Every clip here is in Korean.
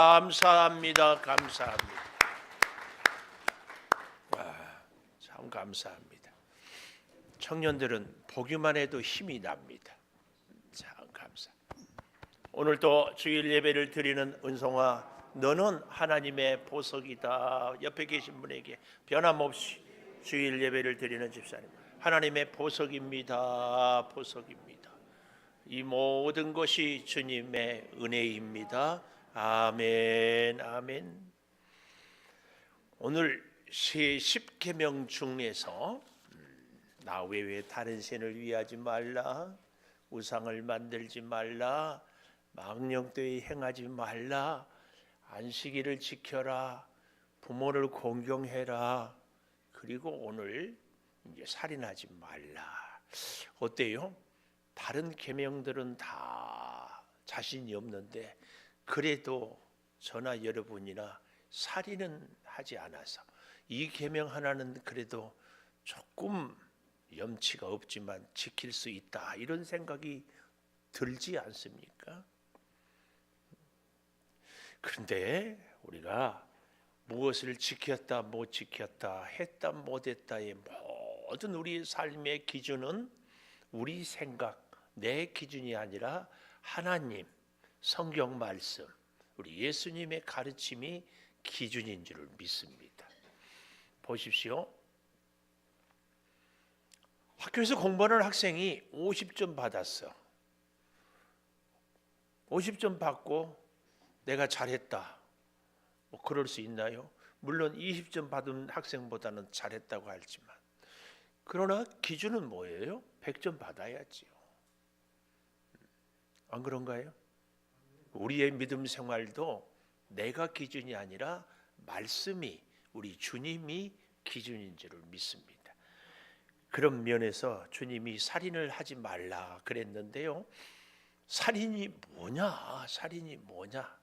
감사합니다. 감사합니다. 참 감사합니다. 청년들은 보기만 해도 힘이 납니다. 참 감사. 오늘 또 주일 예배를 드리는 은송아, 너는 하나님의 보석이다. 옆에 계신 분에게 변함없이 주일 예배를 드리는 집사님, 하나님의 보석입니다. 보석입니다. 이 모든 것이 주님의 은혜입니다. 아멘, 아멘. 오늘 새 10계명 중에서 나 외에 다른 신을 위하지 말라, 우상을 만들지 말라, 망령되이 행하지 말라, 안식일을 지켜라, 부모를 공경해라, 그리고 오늘 이제 살인하지 말라. 어때요? 다른 계명들은 다 자신이 없는데 그래도 저나 여러분이나 살인은 하지 않아서 이 계명 하나는 그래도 조금 염치가 없지만 지킬 수 있다, 이런 생각이 들지 않습니까? 그런데 우리가 무엇을 지켰다 못 지켰다, 했다 못했다의 모든 우리 삶의 기준은 우리 생각, 내 기준이 아니라 하나님, 성경 말씀, 우리 예수님의 가르침이 기준인 줄 믿습니다. 보십시오. 학교에서 공부하는 학생이 50점 받았어. 50점 받고 내가 잘했다, 뭐 그럴 수 있나요? 물론 20점 받은 학생보다는 잘했다고 하지만, 그러나 기준은 뭐예요? 100점 받아야지요. 안 그런가요? 우리의 믿음 생활도 내가 기준이 아니라 말씀이, 우리 주님이 기준인 줄을 믿습니다. 그런 면에서 주님이 살인을 하지 말라 그랬는데요, 살인이 뭐냐, 살인이 뭐냐,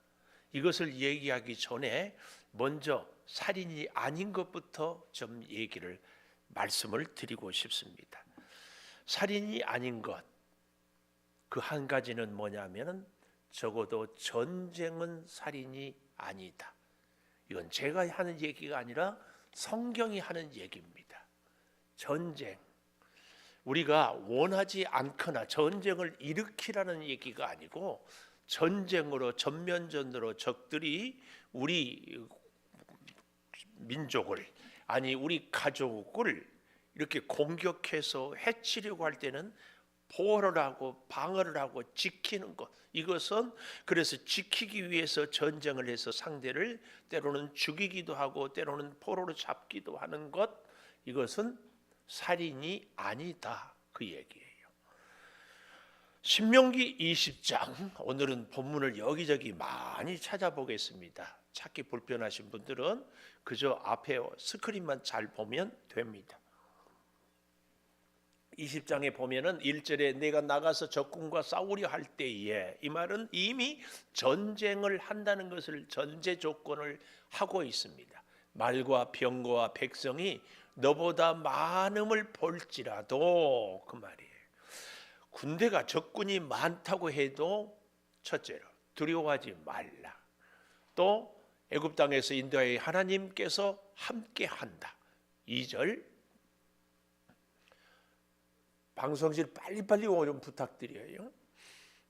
이것을 얘기하기 전에 먼저 살인이 아닌 것부터 좀 말씀을 드리고 싶습니다. 살인이 아닌 것, 그 한 가지는 뭐냐면은 적어도 전쟁은 살인이 아니다. 이건 제가 하는 얘기가 아니라 성경이 하는 얘기입니다. 전쟁, 우리가 원하지 않거나 전쟁을 일으키라는 얘기가 아니고, 전쟁으로, 전면전으로 적들이 우리 민족을, 아니 우리 가족을 이렇게 공격해서 해치려고 할 때는 보호를 하고 방어를 하고 지키는 것, 이것은 그래서 지키기 위해서 전쟁을 해서 상대를 때로는 죽이기도 하고 때로는 포로로 잡기도 하는 것, 이것은 살인이 아니다, 그 얘기예요. 신명기 20장, 오늘은 본문을 여기저기 많이 찾아보겠습니다. 찾기 불편하신 분들은 그저 앞에 스크린만 잘 보면 됩니다. 20장에 보면은 1절에 내가 나가서 적군과 싸우려 할 때에, 이 말은 이미 전쟁을 한다는 것을 전제 조건을 하고 있습니다. 말과 병거와 백성이 너보다 많음을 볼지라도, 그 말이에요. 군대가 적군이 많다고 해도 첫째로 두려워하지 말라. 또 애굽 땅에서 인도하여 하나님께서 함께 한다. 2절, 방송실 빨리빨리 좀 부탁드려요.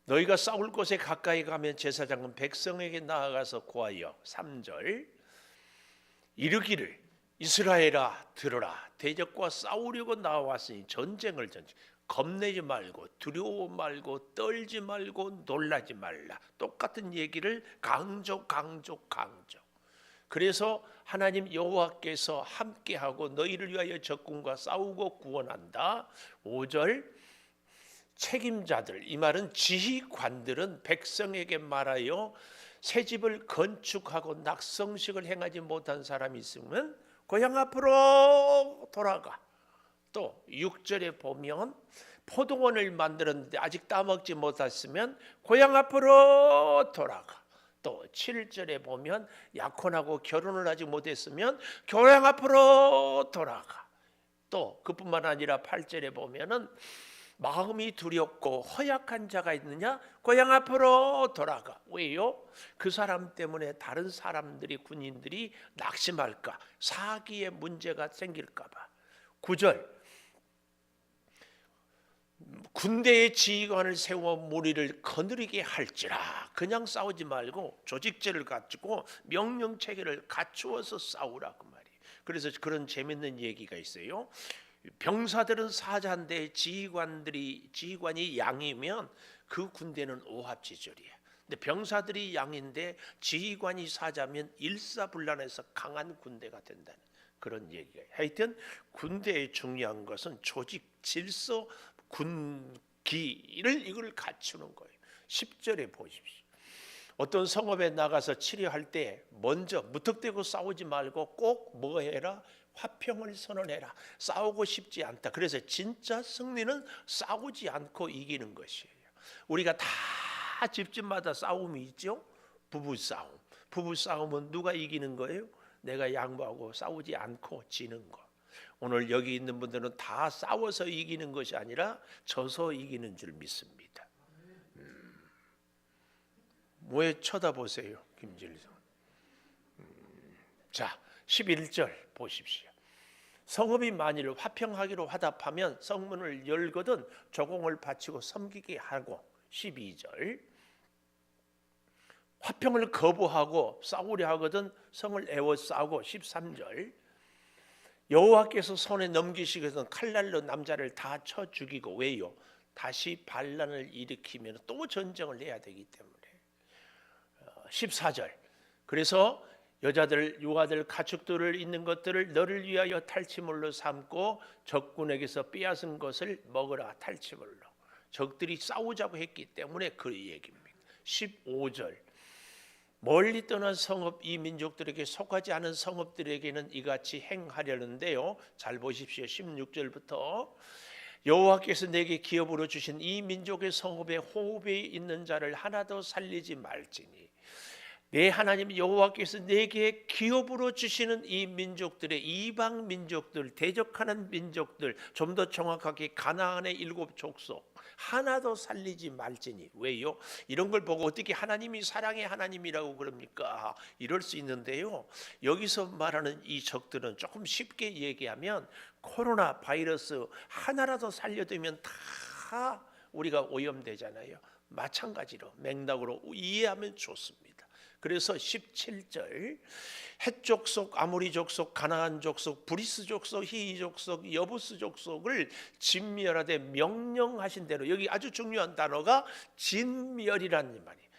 너희가 싸울 곳에 가까이 가면 제사장은 백성에게 나아가서 고하여, 3절, 이르기를 이스라엘아 들으라, 대적과 싸우려고 나왔으니 전쟁을 겁내지 말고 두려워 말고 떨지 말고 놀라지 말라. 똑같은 얘기를 강조. 그래서 하나님 여호와께서 함께하고 너희를 위하여 적군과 싸우고 구원한다. 5절, 책임자들, 이 말은 지휘관들은 백성에게 말하여 새 집을 건축하고 낙성식을 행하지 못한 사람이 있으면 고향 앞으로 돌아가. 또 6절에 보면 포도원을 만들었는데 아직 따먹지 못했으면 고향 앞으로 돌아가. 또 7절에 보면 약혼하고 결혼을 하지 못했으면 고향 앞으로 돌아가. 또 그뿐만 아니라 8절에 보면은 마음이 두렵고 허약한 자가 있느냐? 고향 앞으로 돌아가. 왜요? 그 사람 때문에 다른 사람들이, 군인들이 낙심할까? 사기에 문제가 생길까 봐. 9절, 군대의 지휘관을 세워 무리를 거느리게 할지라. 그냥 싸우지 말고 조직제를 갖추고 명령체계를 갖추어서 싸우라 그 말이에요. 그래서 그런 재밌는 얘기가 있어요. 병사들은 사자인데 지휘관이 양이면 그 군대는 오합지졸이에요. 근데 병사들이 양인데 지휘관이 사자면 일사불란해서 강한 군대가 된다는 그런 얘기예요. 하여튼 군대의 중요한 것은 조직, 질서, 군기를 이걸 갖추는 거예요. 10절에 보십시오. 어떤 성읍에 나가서 치료할 때 먼저 무턱대고 싸우지 말고 꼭 뭐 해라? 화평을 선언해라. 싸우고 싶지 않다. 그래서 진짜 승리는 싸우지 않고 이기는 것이에요. 우리가 다 집집마다 싸움이 있죠. 부부싸움. 부부싸움은 누가 이기는 거예요? 내가 양보하고 싸우지 않고 지는 거. 오늘 여기 있는 분들은 다 싸워서 이기는 것이 아니라 져서 이기는 줄 믿습니다. 왜 쳐다보세요, 김진성? 자, 11절 보십시오. 성읍이 만일 화평하기로 화답하면 성문을 열거든 조공을 바치고 섬기게 하고. 12절, 화평을 거부하고 싸우려 하거든 성을 에워싸고. 13절, 여호와께서 손에 넘기시거든 칼날로 남자를 다 쳐 죽이고. 왜요? 다시 반란을 일으키면 또 전쟁을 해야 되기 때문에. 14절, 그래서 여자들, 유아들, 가축들을 있는 것들을 너를 위하여 탈취물로 삼고 적군에게서 빼앗은 것을 먹으라. 탈취물로. 적들이 싸우자고 했기 때문에 그 얘기입니다. 15절, 멀리 떠난 성읍, 이 민족들에게 속하지 않은 성읍들에게는 이같이 행하려는데요. 잘 보십시오. 16절부터 여호와께서 내게 기업으로 주신 이 민족의 성읍에 호흡에 있는 자를 하나도 살리지 말지니 내 하나님 여호와께서 내게 기업으로 주시는 이 민족들의, 이방 민족들, 대적하는 민족들, 좀 더 정확하게 가나안의 7 족속 하나도 살리지 말지니. 왜요? 이런 걸 보고 어떻게 하나님이 사랑의 하나님이라고 그럽니까? 이럴 수 있는데요. 여기서 말하는 이 적들은 조금 쉽게 얘기하면 코로나 바이러스 하나라도 살려두면 다 우리가 오염되잖아요. 마찬가지로 맥락으로 이해하면 좋습니다. 그래서 17절, 헷 족속, 아모리 족속, 가나안 족속, 브리스 족속, 히이 족속, 여부스 족속을 진멸하되 명령하신 대로. 여기 아주 중요한 단어가 진멸이라는 말이에요.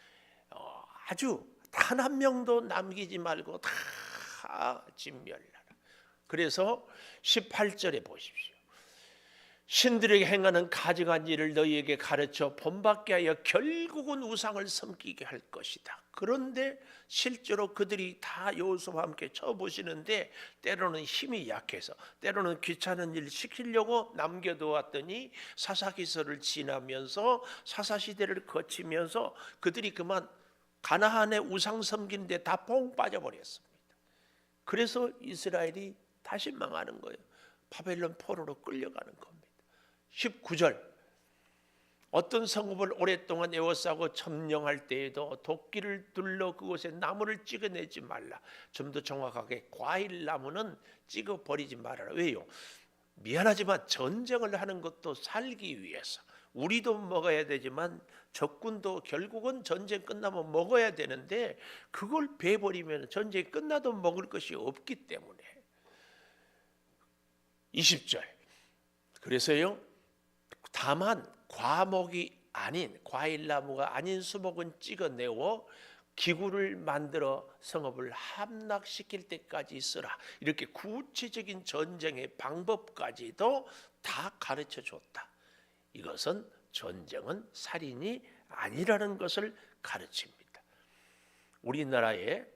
아주 단 한 명도 남기지 말고 다 진멸하라. 그래서 18절에 보십시오. 신들에게 행하는 가증한 일을 너희에게 가르쳐 본받게 하여 결국은 우상을 섬기게 할 것이다. 그런데 실제로 그들이 다 여호수아와 함께 쳐보시는데 때로는 힘이 약해서, 때로는 귀찮은 일 시키려고 남겨두었더니 사사기서를 지나면서 사사시대를 거치면서 그들이 그만 가나안의 우상 섬기는데 다 뽕 빠져버렸습니다. 그래서 이스라엘이 다시 망하는 거예요. 바벨론 포로로 끌려가는 겁니다. 19절, 어떤 성읍을 오랫동안 에워싸고 점령할 때에도 도끼를 둘러 그곳에 나무를 찍어내지 말라. 좀 더 정확하게 과일나무는 찍어버리지 말아라. 왜요? 미안하지만 전쟁을 하는 것도 살기 위해서, 우리도 먹어야 되지만 적군도 결국은 전쟁 끝나면 먹어야 되는데 그걸 베버리면 전쟁이 끝나도 먹을 것이 없기 때문에. 20절, 그래서요, 다만 과목이 아닌, 과일나무가 아닌 수목은 찍어내고 기구를 만들어 성읍을 함락시킬 때까지 쓰라. 이렇게 구체적인 전쟁의 방법까지도 다 가르쳐 줬다. 이것은 전쟁은 살인이 아니라는 것을 가르칩니다. 우리나라의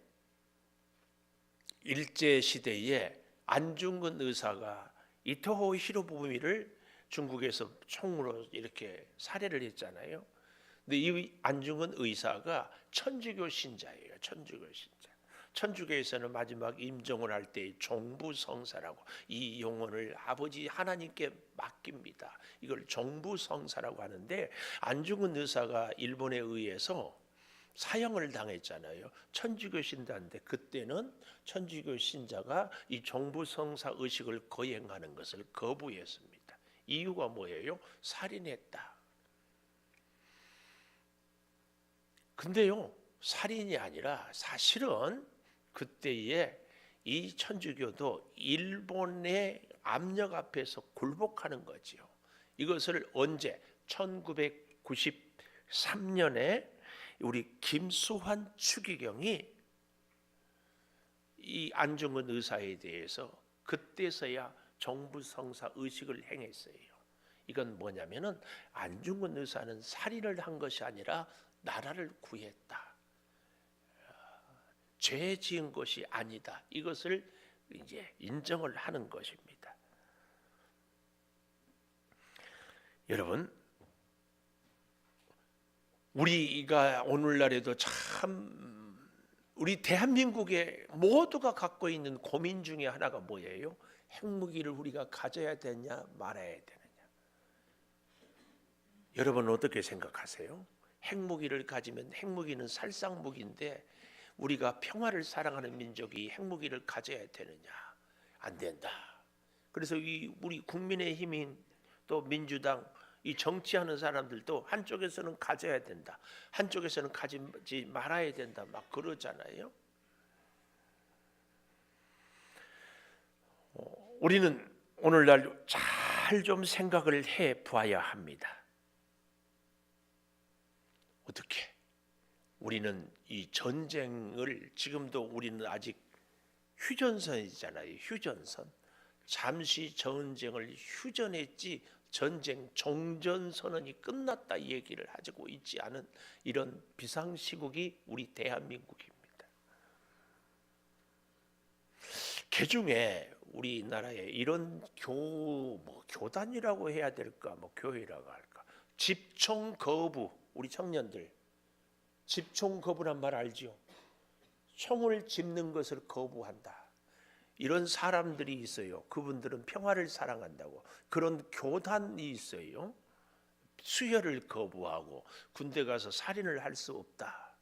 일제시대에 안중근 의사가 이토호 히로부미를 중국에서 총으로 이렇게 살해를 했잖아요. 근데 이 안중근 의사가 천주교 신자예요. 천주교 신자. 천주교에서는 마지막 임종을 할 때 종부성사라고, 이 영혼을 아버지 하나님께 맡깁니다. 이걸 종부성사라고 하는데, 안 죽은 의사가 일본에 의해서 사형을 당했잖아요. 천주교 신자인데 그때는 천주교 신자가 이 종부성사 의식을 거행하는 것을 거부했습니다. 이유가 뭐예요? 살인했다. 근데요, 살인이 아니라 사실은 그때에 이 천주교도 일본의 압력 앞에서 굴복하는 거지요. 이것을 언제? 1993년에 우리 김수환 추기경이 이 안중근 의사에 대해서 그때서야 종부성사 의식을 행했어요. 이건 뭐냐면은 안중근 의사는 살인을 한 것이 아니라 나라를 구했다. 죄 지은 것이 아니다. 이것을 이제 인정을 하는 것입니다. 여러분, 우리가 오늘날에도 참 우리 대한민국의 모두가 갖고 있는 고민 중에 하나가 뭐예요? 핵무기를 우리가 가져야 되냐 말아야 되느냐. 여러분은 어떻게 생각하세요? 핵무기를 가지면, 핵무기는 살상무기인데 우리가 평화를 사랑하는 민족이 핵무기를 가져야 되느냐? 안 된다. 그래서 우리 국민의힘인 또 민주당, 이 정치하는 사람들도 한쪽에서는 가져야 된다, 한쪽에서는 가지지 말아야 된다, 막 그러잖아요. 우리는 오늘날 잘 좀 생각을 해 봐야 합니다. 어떻게? 우리는 이 전쟁을, 지금도 우리는 아직 휴전선이잖아요. 휴전선. 잠시 전쟁을 휴전했지 전쟁 종전선언이 끝났다 얘기를 하고 있지 않은 이런 비상시국이 우리 대한민국입니다. 개중에 우리나라에 이런 교단이라고 해야 될까, 교회라고 할까, 집총 거부, 우리 청년들 집총 거부란 말 알지요? 총을 집는 것을 거부한다. 이런 사람들이 있어요. 그분들은 평화를 사랑한다고. 그런 교단이 있어요. 수혈을 거부하고 군대 가서 살인을 할 수 없다.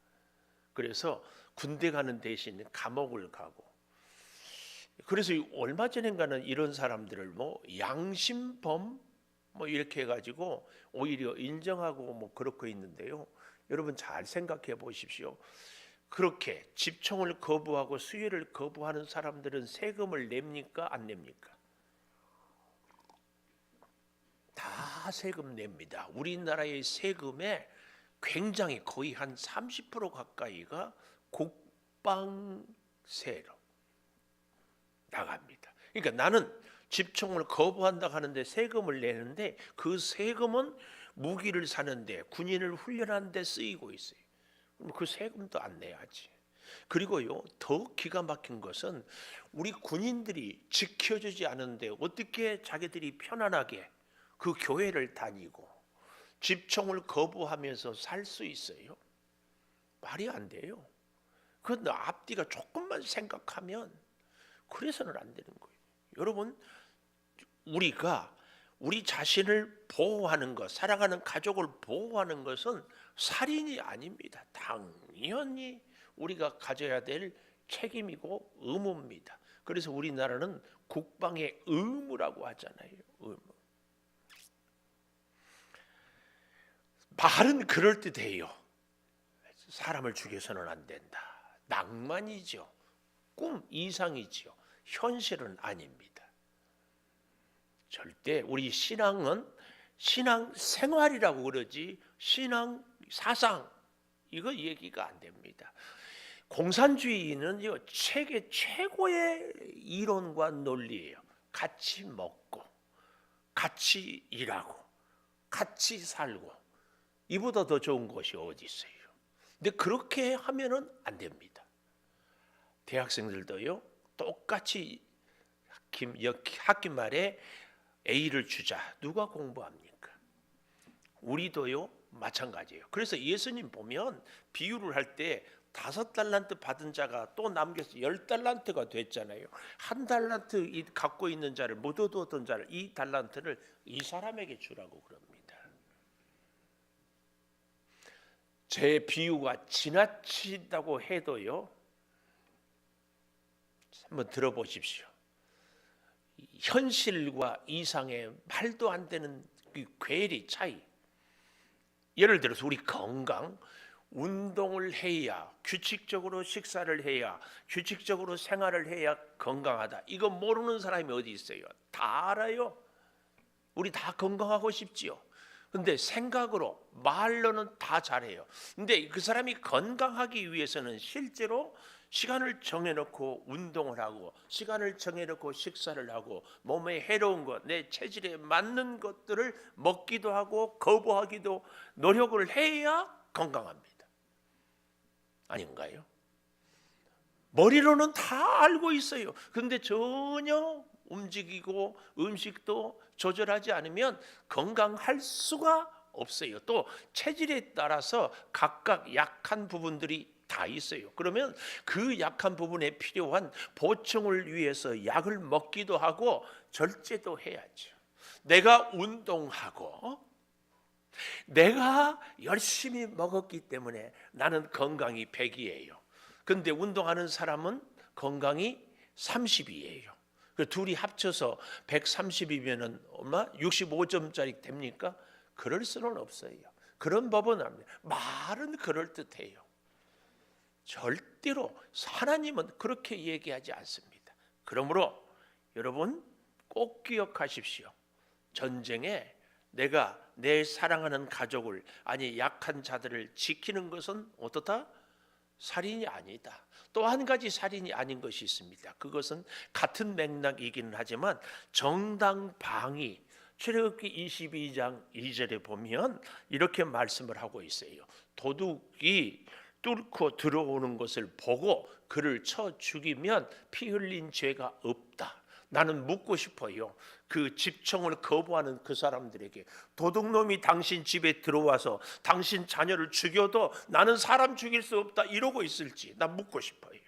그래서 군대 가는 대신 감옥을 가고. 그래서 얼마 전인가는 이런 사람들을 양심범 이렇게 해가지고 오히려 인정하고 그렇고 있는데요. 여러분 잘 생각해 보십시오. 그렇게 집총을 거부하고 수혈을 거부하는 사람들은 세금을 냅니까? 안 냅니까? 다 세금 냅니다. 우리나라의 세금의 굉장히 거의 한 30% 가까이가 국방세로 나갑니다. 그러니까 나는 집총을 거부한다 하는데 세금을 내는데 그 세금은 무기를 사는데, 군인을 훈련하는 데 쓰이고 있어요. 그 세금도 안 내야지. 그리고요, 더 기가 막힌 것은 우리 군인들이 지켜주지 않은데 어떻게 자기들이 편안하게 그 교회를 다니고 집총을 거부하면서 살 수 있어요? 말이 안 돼요. 그 앞뒤가 조금만 생각하면 그래서는 안 되는 거예요. 여러분, 우리가 우리 자신을 보호하는 것, 사랑하는 가족을 보호하는 것은 살인이 아닙니다. 당연히 우리가 가져야 될 책임이고 의무입니다. 그래서 우리나라는 국방의 의무라고 하잖아요. 의무. 말은 그럴듯해요. 사람을 죽여서는 안 된다. 낭만이죠. 꿈 이상이죠. 현실은 아닙니다. 절대 우리 신앙은 신앙 생활이라고 그러지 신앙 사상 이거 얘기가 안 됩니다. 공산주의는요, 세계 최고의 이론과 논리예요. 같이 먹고 같이 일하고 같이 살고 이보다 더 좋은 것이 어디 있어요? 근데 그렇게 하면은 안 됩니다. 대학생들도요, 똑같이 학기 말에 A를 주자. 누가 공부합니까? 우리도요 마찬가지예요. 그래서 예수님 보면 비유를 할 때 5달란트 받은 자가 또 남겨서 10달란트가 됐잖아요. 1달란트 갖고 있는 자를 못 얻었던 자를 2달란트를 이 사람에게 주라고 그럽니다. 제 비유가 지나치다고 해도요, 한번 들어보십시오. 현실과 이상의 말도 안 되는 그 괴리 차이. 예를 들어서 우리 건강, 운동을 해야, 규칙적으로 식사를 해야, 규칙적으로 생활을 해야 건강하다. 이거 모르는 사람이 어디 있어요? 다 알아요. 우리 다 건강하고 싶지요. 근데 생각으로, 말로는 다 잘해요. 근데 그 사람이 건강하기 위해서는 실제로 시간을 정해놓고 운동을 하고, 시간을 정해놓고 식사를 하고, 몸에 해로운 것, 내 체질에 맞는 것들을 먹기도 하고 거부하기도 노력을 해야 건강합니다. 아닌가요? 머리로는 다 알고 있어요. 근데 전혀 움직이고 음식도 조절하지 않으면 건강할 수가 없어요. 또 체질에 따라서 각각 약한 부분들이 다 있어요. 그러면 그 약한 부분에 필요한 보충을 위해서 약을 먹기도 하고 절제도 해야죠. 내가 운동하고 내가 열심히 먹었기 때문에 나는 건강이 100이에요. 근데 운동하는 사람은 건강이 30이에요. 그 둘이 합쳐서 130이면은 얼마? 65점짜리 됩니까? 그럴 수는 없어요. 그런 법은 압니다. 말은 그럴듯해요. 절대로 하나님은 그렇게 얘기하지 않습니다. 그러므로 여러분 꼭 기억하십시오. 전쟁에 내가 내 사랑하는 가족을, 아니 약한 자들을 지키는 것은 어떻다? 살인이 아니다. 또 한 가지 살인이 아닌 것이 있습니다. 그것은 같은 맥락이기는 하지만 정당방위, 출애굽기 22장 2절에 보면 이렇게 말씀을 하고 있어요. 도둑이 뚫고 들어오는 것을 보고 그를 쳐 죽이면 피 흘린 죄가 없다. 나는 묻고 싶어요. 그 집청을 거부하는 그 사람들에게, 도둑놈이 당신 집에 들어와서 당신 자녀를 죽여도 나는 사람 죽일 수 없다 이러고 있을지 난 묻고 싶어요.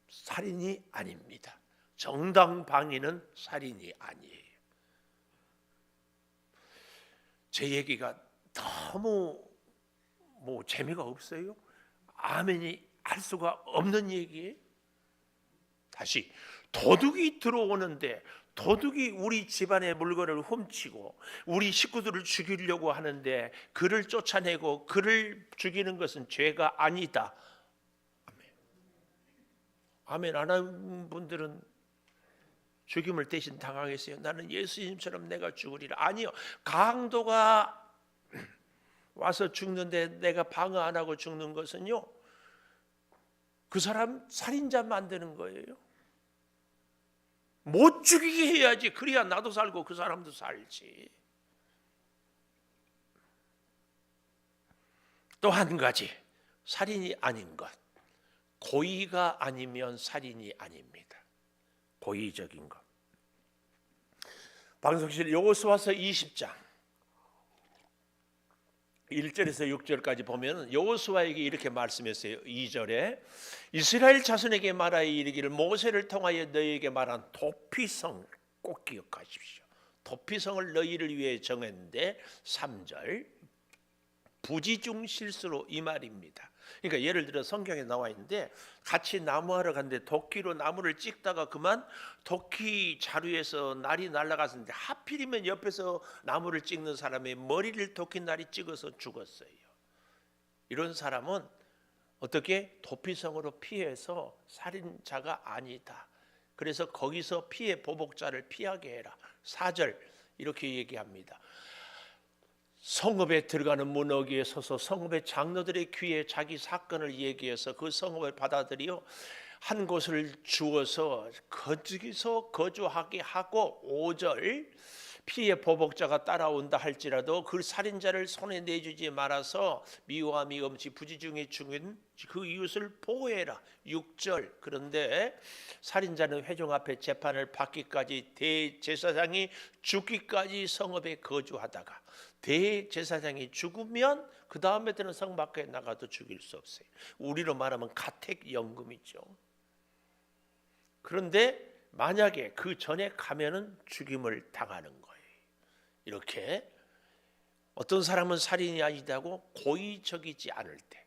살인이 아닙니다. 정당방위는 살인이 아니에요. 제 얘기가 너무 재미가 없어요? 아멘이 할 수가 없는 얘기예요? 다시, 도둑이 들어오는데 도둑이 우리 집안의 물건을 훔치고 우리 식구들을 죽이려고 하는데 그를 쫓아내고 그를 죽이는 것은 죄가 아니다. 아멘. 아멘 안 하는 분들은 죽임을 대신 당하겠어요. 나는 예수님처럼 내가 죽으리라. 아니요. 강도가 와서 죽는데 내가 방어 안 하고 죽는 것은요, 그 사람 살인자 만드는 거예요. 못 죽이게 해야지. 그래야 나도 살고 그 사람도 살지. 또 한 가지, 살인이 아닌 것, 고의가 아니면 살인이 아닙니다. 고의적인 것. 방송실 여호수아서 20장 1절에서 6절까지 보면 여호수아에게 이렇게 말씀했어요. 2절에 이스라엘 자손에게 말하여 이르기를 모세를 통하여 너희에게 말한 도피성 꼭 기억하십시오. 도피성을 너희를 위해 정했는데 3절 부지 중 실수로 이 말입니다. 그러니까 예를 들어 성경에 나와 있는데 같이 나무하러 갔는데 도끼로 나무를 찍다가 그만 도끼 자루에서 날이 날아갔는데 하필이면 옆에서 나무를 찍는 사람의 머리를 도끼날이 찍어서 죽었어요. 이런 사람은 어떻게 도피성으로 피해서 살인자가 아니다. 그래서 거기서 피해 보복자를 피하게 해라. 4절 이렇게 얘기합니다. 성읍에 들어가는 문어기에 서서 성읍의 장로들의 귀에 자기 사건을 얘기해서 그 성읍을 받아들여 한 곳을 주어서 거기서 거주하게 하고 5절 피해 보복자가 따라온다 할지라도 그 살인자를 손에 내주지 말아서 미워함이 없이 부지 중에 죽은 그 이웃을 보호해라. 6절. 그런데 살인자는 회중 앞에 재판을 받기까지 대제사장이 죽기까지 성읍에 거주하다가 대제사장이 죽으면 그 다음에는 성 밖에 나가도 죽일 수 없어요. 우리로 말하면 가택연금이죠. 그런데 만약에 그 전에 가면은 죽임을 당하는 거예요. 이렇게 어떤 사람은 살인이 아니다고 고의적이지 않을 때.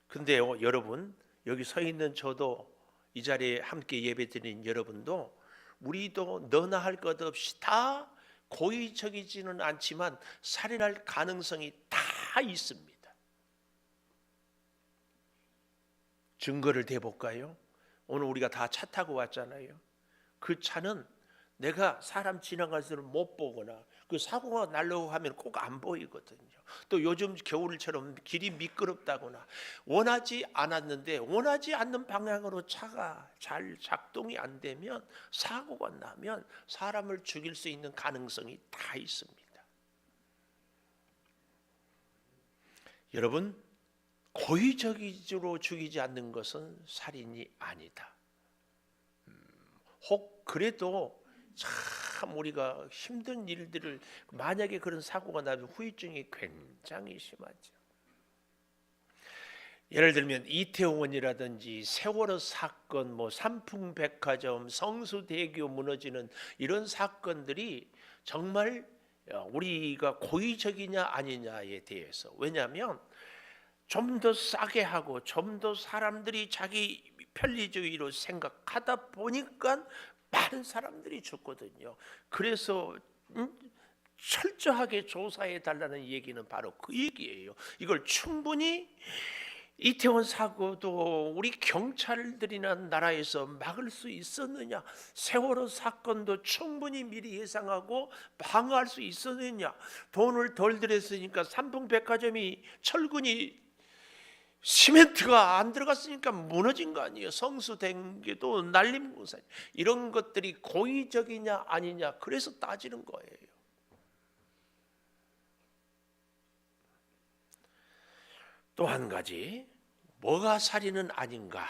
근데요, 여러분, 여기 서 있는 저도 이 자리에 함께 예배드린 여러분도 우리도 너나 할 것 없이 다 고의적이지는 않지만 살인할 가능성이 다 있습니다. 증거를 대볼까요? 오늘 우리가 다 차 타고 왔잖아요. 그 차는 내가 사람 지나가는 것을 못 보거나 그 사고가 날려고 하면 꼭 안 보이거든요. 또 요즘 겨울처럼 길이 미끄럽다거나 원하지 않았는데 원하지 않는 방향으로 차가 잘 작동이 안 되면 사고가 나면 사람을 죽일 수 있는 가능성이 다 있습니다. 여러분, 고의적으로 죽이지 않는 것은 살인이 아니다. 혹 그래도 참 우리가 힘든 일들을 만약에 그런 사고가 나면 후유증이 굉장히 심하죠. 예를 들면 이태원이라든지 세월호 사건, 삼풍백화점, 성수대교 무너지는 이런 사건들이 정말 우리가 고의적이냐 아니냐에 대해서, 왜냐하면 좀 더 싸게 하고 좀 더 사람들이 자기 편리주의로 생각하다 보니까 많은 사람들이 죽거든요. 그래서 철저하게 조사해 달라는 얘기는 바로 그 얘기예요. 이걸 충분히 이태원 사고도 우리 경찰들이나 나라에서 막을 수 있었느냐? 세월호 사건도 충분히 미리 예상하고 방어할 수 있었느냐? 돈을 덜 들였으니까 삼풍백화점이 철근이 시멘트가 안 들어갔으니까 무너진 거 아니에요. 성수대교도 날림공사, 이런 것들이 고의적이냐 아니냐, 그래서 따지는 거예요. 또 한 가지, 뭐가 살인은 아닌가?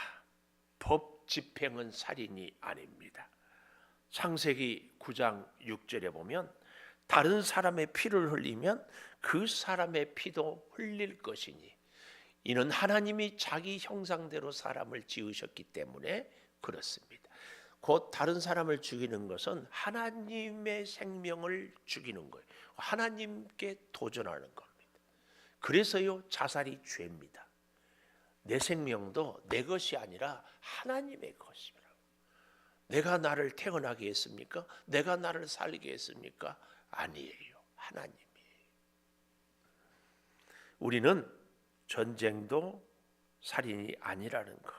법 집행은 살인이 아닙니다. 창세기 9장 6절에 보면 다른 사람의 피를 흘리면 그 사람의 피도 흘릴 것이니 이는 하나님이 자기 형상대로 사람을 지으셨기 때문에 그렇습니다. 곧 다른 사람을 죽이는 것은 하나님의 생명을 죽이는 거예요. 하나님께 도전하는 겁니다. 그래서요, 자살이 죄입니다. 내 생명도 내 것이 아니라 하나님의 것입니다. 내가 나를 태어나게 했습니까? 내가 나를 살게 했습니까? 아니에요. 하나님이에요. 우리는 전쟁도 살인이 아니라는 것,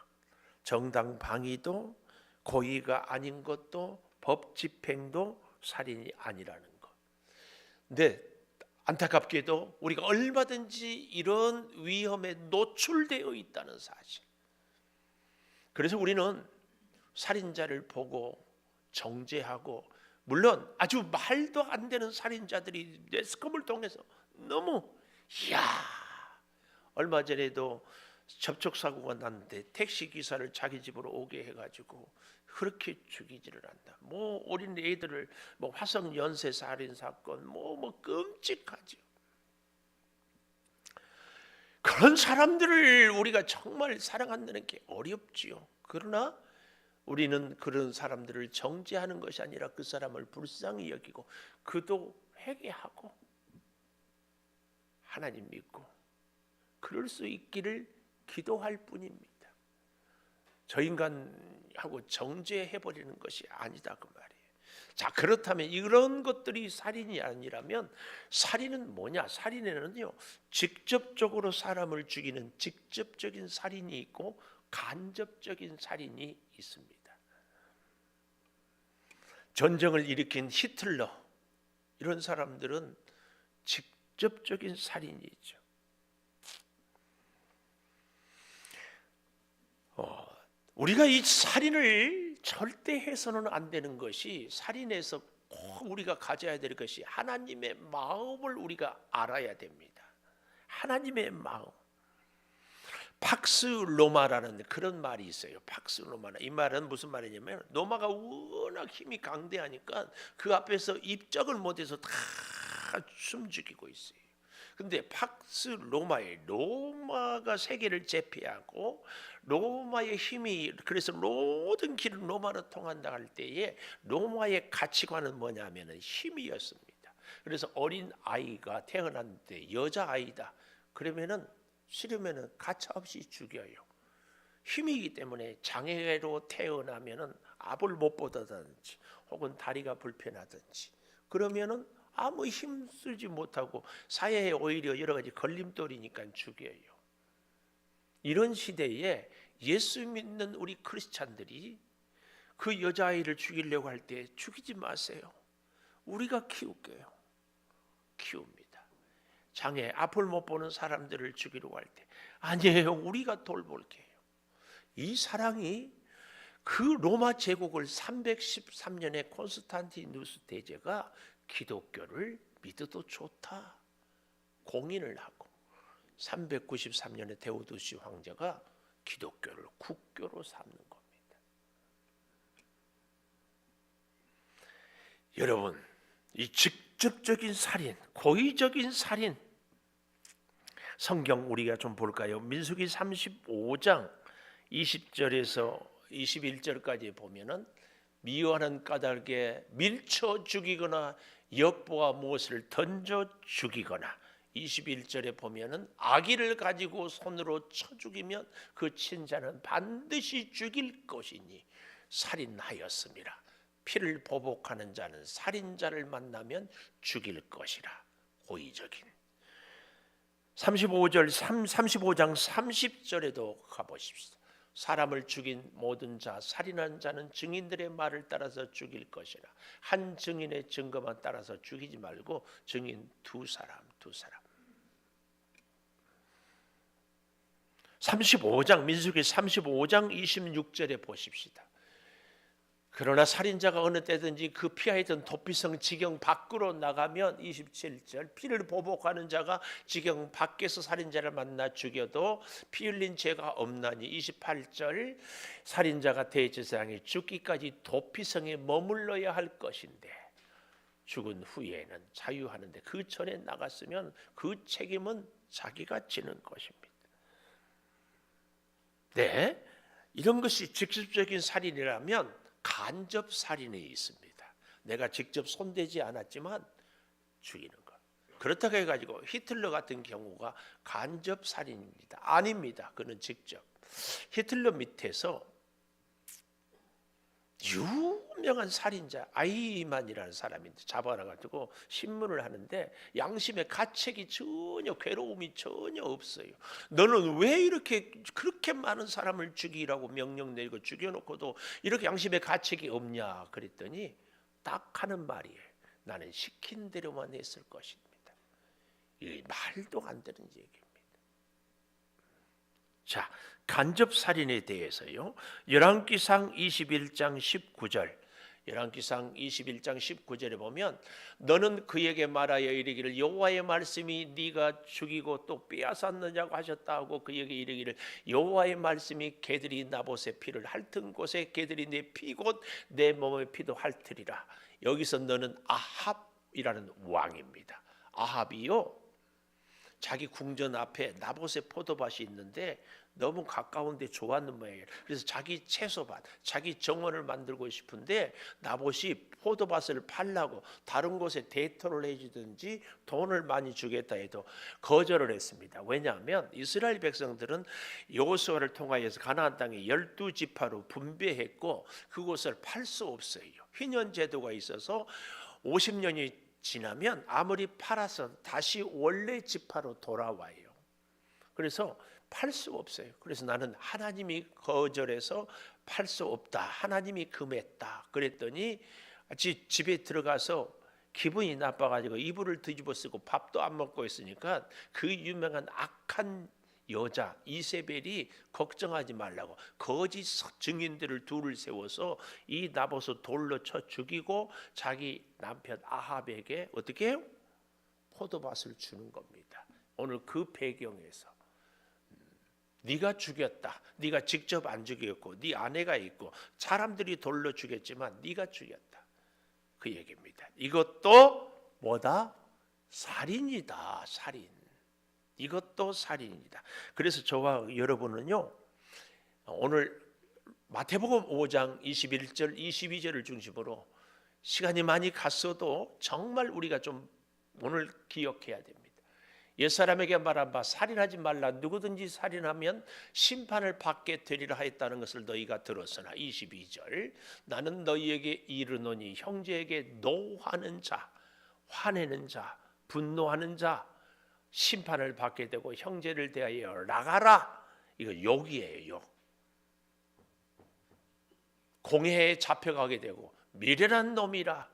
정당 방위도 고의가 아닌 것도 법 집행도 살인이 아니라는 것. 근데 안타깝게도 우리가 얼마든지 이런 위험에 노출되어 있다는 사실. 그래서 우리는 살인자를 보고 정죄하고, 물론 아주 말도 안 되는 살인자들이 매스컴을 통해서 너무 얼마 전에도 접촉사고가 났는데 택시 기사를 자기 집으로 오게 해가지고 그렇게 죽이지를 않다. 어린 애들을 화성 연쇄 살인 사건 끔찍하죠. 그런 사람들을 우리가 정말 사랑한다는 게 어렵지요. 그러나 우리는 그런 사람들을 정죄하는 것이 아니라 그 사람을 불쌍히 여기고 그도 회개하고 하나님 믿고 그럴 수 있기를 기도할 뿐입니다. 저 인간하고 정죄해버리는 것이 아니다, 그 말이에요. 자, 그렇다면 이런 것들이 살인이 아니라면 살인은 뭐냐? 살인에는요, 직접적으로 사람을 죽이는 직접적인 살인이 있고 간접적인 살인이 있습니다. 전쟁을 일으킨 히틀러, 이런 사람들은 직접적인 살인이 있죠. 우리가 이 살인을 절대 해서는 안 되는 것이, 살인에서 꼭 우리가 가져야 될 것이 하나님의 마음을 우리가 알아야 됩니다. 하나님의 마음. 팍스 로마라는 그런 말이 있어요. 팍스 로마나. 이 말은 무슨 말이냐면 로마가 워낙 힘이 강대하니까 그 앞에서 입적을 못해서 다 숨죽이고 있어요. 근데 팍스 로마가 세계를 제패하고 로마의 힘이, 그래서 모든 길은 로마로 통한다 할 때에 로마의 가치관은 뭐냐면은 힘이었습니다. 그래서 어린 아이가 태어난 때 여자 아이다 그러면은 싫으면은 가차없이 죽여요. 힘이기 때문에 장애로 태어나면은 압을 못 보다든지 혹은 다리가 불편하든지 그러면은 아무 힘 쓰지 못하고 사회에 오히려 여러 가지 걸림돌이니까 죽여요. 이런 시대에 예수 믿는 우리 크리스찬들이 그 여자아이를 죽이려고 할 때 죽이지 마세요. 우리가 키울게요. 키웁니다. 장애, 앞을 못 보는 사람들을 죽이려고 할 때 아니에요. 우리가 돌볼게요. 이 사랑이 그 로마 제국을 313년에 콘스탄티누스 대제가 기독교를 믿어도 좋다 공인을 하고 393년에 데오도시 황제가 기독교를 국교로 삼는 겁니다. 여러분, 이 직접적인 살인, 고의적인 살인, 성경 우리가 좀 볼까요? 민수기 35장 20절에서 21절까지 보면은 미워하는 까닭에 밀쳐 죽이거나 엿보아 무엇을 던져 죽이거나 21절에 보면은 아기를 가지고 손으로 쳐 죽이면 그 친자는 반드시 죽일 것이니 살인하였음이라. 피를 보복하는 자는 살인자를 만나면 죽일 것이라. 고의적인. 35장 30절에도 가보십시오. 사람을 죽인 모든 자, 살인한 자는 증인들의 말을 따라서 죽일 것이라. 한 증인의 증거만 따라서 죽이지 말고 증인 두 사람. 35장 민수기 35장 26절에 보십시다. 그러나 살인자가 어느 때든지 그 피하였던 도피성 지경 밖으로 나가면 27절 피를 보복하는 자가 지경 밖에서 살인자를 만나 죽여도 피 흘린 죄가 없나니 28절 살인자가 대제사장이 죽기까지 도피성에 머물러야 할 것인데 죽은 후에는 자유하는데 그 전에 나갔으면 그 책임은 자기가 지는 것입니다. 네, 이런 것이 직접적인 살인이라면 간접 살인이 있습니다. 내가 직접 손대지 않았지만 죽이는 것. 그렇다고 해가지고 히틀러 같은 경우가 간접 살인입니다. 아닙니다. 그는 직접. 히틀러 밑에서 유명한 살인자 아이만이라는 사람인데 잡아놔가지고 신문을 하는데 양심의 가책이 전혀, 괴로움이 전혀 없어요. 너는 왜 이렇게 그렇게 많은 사람을 죽이라고 명령 내리고 죽여놓고도 이렇게 양심의 가책이 없냐 그랬더니 딱 하는 말이에요. 나는 시킨 대로만 했을 것입니다. 이 말도 안 되는 얘기입니다. 자, 간접 살인에 대해서요. 열왕기상 21장 19절. 열왕기상 21장 19절에 보면 너는 그에게 말하여 이르기를 여호와의 말씀이 네가 죽이고 또 빼앗았느냐고 하셨다 하고 그에게 이르기를 여호와의 말씀이 개들이 나봇의 피를 핥은 곳에 개들이 내 피 곧 내 몸의 피도 핥으리라. 여기서 너는 아합이라는 왕입니다. 아합이요, 자기 궁전 앞에 나봇의 포도밭이 있는데 너무 가까운데 좋았는 모양이에요. 그래서 자기 채소밭, 자기 정원을 만들고 싶은데 나봇이 포도밭을 팔라고 다른 곳에 대토를 해주든지 돈을 많이 주겠다 해도 거절을 했습니다. 왜냐하면 이스라엘 백성들은 여호수아를 통하여서 가나안 땅에 12지파로 분배했고 그곳을 팔 수 없어요. 희년 제도가 있어서 50년이 지나면 아무리 팔아서 다시 원래 지파로 돌아와요. 그래서 팔 수 없어요. 그래서 나는 하나님이 거절해서 팔 수 없다. 하나님이 금했다. 그랬더니 집에 들어가서 기분이 나빠가지고 이불을 뒤집어 쓰고 밥도 안 먹고 있으니까 그 유명한 악한 여자 이세벨이 걱정하지 말라고 거짓 증인들을 둘을 세워서 이 나봇을 돌로 쳐 죽이고 자기 남편 아합에게 어떻게 해요? 포도밭을 주는 겁니다. 오늘 그 배경에서 네가 죽였다. 네가 직접 안 죽였고 네 아내가 있고 사람들이 돌로 죽였지만 네가 죽였다. 그 얘기입니다. 이것도 뭐다? 살인이다. 살인. 이것도 살인이다. 그래서 저와 여러분은요, 오늘 마태복음 5장 21절 22절을 중심으로 시간이 많이 갔어도 정말 우리가 좀 오늘 기억해야 됩니다. 옛사람에게 말한 바 살인하지 말라. 누구든지 살인하면 심판을 받게 되리라 하였다는 것을 너희가 들었으나 22절 나는 너희에게 이르노니 형제에게 노하는 자, 화내는 자, 분노하는 자 심판을 받게 되고 형제를 대하여 나가라. 이거 욕이에요. 욕. 공회에 잡혀가게 되고 미련한 놈이라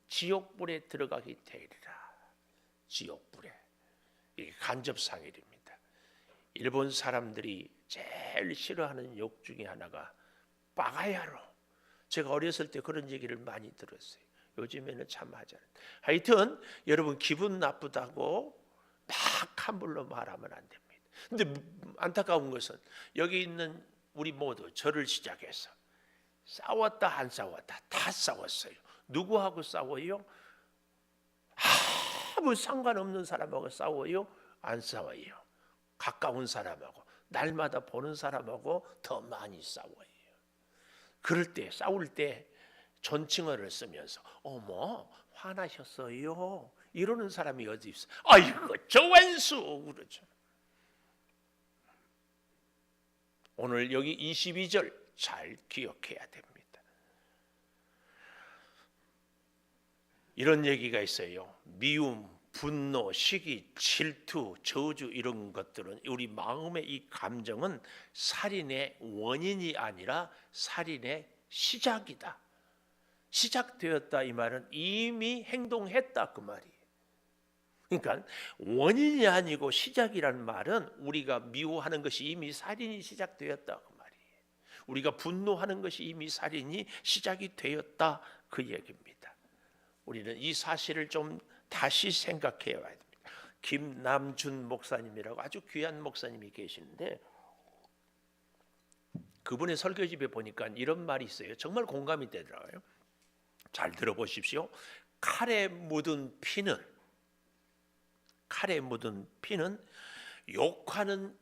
지옥불에 들어가게 되리라. 지옥불에. 이게 간접상일입니다. 일본 사람들이 제일 싫어하는 욕 중에 하나가 빠가야로. 제가 어렸을 때 그런 얘기를 많이 들었어요. 요즘에는 참 하잖아요. 하여튼 여러분 기분 나쁘다고 막 함부로 말하면 안 됩니다. 근데 안타까운 것은 여기 있는 우리 모두 저를 시작해서 싸웠다 안 싸웠다 다 싸웠어요. 누구하고 싸워요? 아무 상관없는 사람하고 싸워요? 안 싸워요. 가까운 사람하고 날마다 보는 사람하고 더 많이 싸워요. 그럴 때 싸울 때 존칭어를 쓰면서 어머 화나셨어요? 이러는 사람이 어디 있어? 아이고 조원수 그러죠. 오늘 여기 22절 잘 기억해야 됩니다. 이런 얘기가 있어요. 미움, 분노, 시기, 질투, 저주 이런 것들은 우리 마음의 이 감정은 살인의 원인이 아니라 살인의 시작이다. 시작되었다 이 말은 이미 행동했다 그 말이에요. 그러니까 원인이 아니고 시작이라는 말은 우리가 미워하는 것이 이미 살인이 시작되었다 그 말이에요. 우리가 분노하는 것이 이미 살인이 시작이 되었다 그 얘기입니다. 우리는 이 사실을 좀 다시 생각해 봐야 됩니다. 김남준 목사님이라고 아주 귀한 목사님이 계시는데 그분의 설교집에 보니까 이런 말이 있어요. 정말 공감이 되더라고요. 잘 들어보십시오. 칼에 묻은 피는 욕하는